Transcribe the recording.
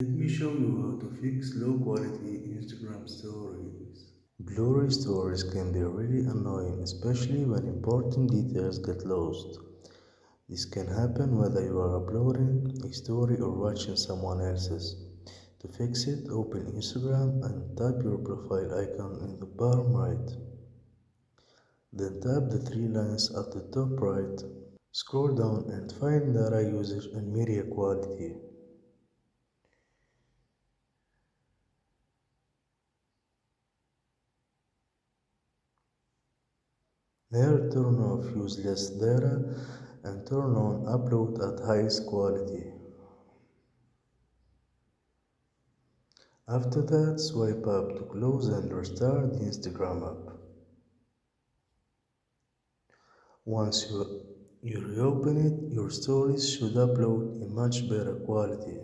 Let me show you how to fix low quality Instagram stories. Blurry stories can be really annoying, especially when important details get lost. This can happen whether you are uploading a story or watching someone else's. To fix it, open Instagram and type your profile icon in the bottom right. Then tap the three lines at the top right. Scroll down and find data usage and media quality. Here turn off useless data and turn on upload at highest quality. After that, swipe up to close and restart the Instagram app. Once you reopen it, your stories should upload in much better quality.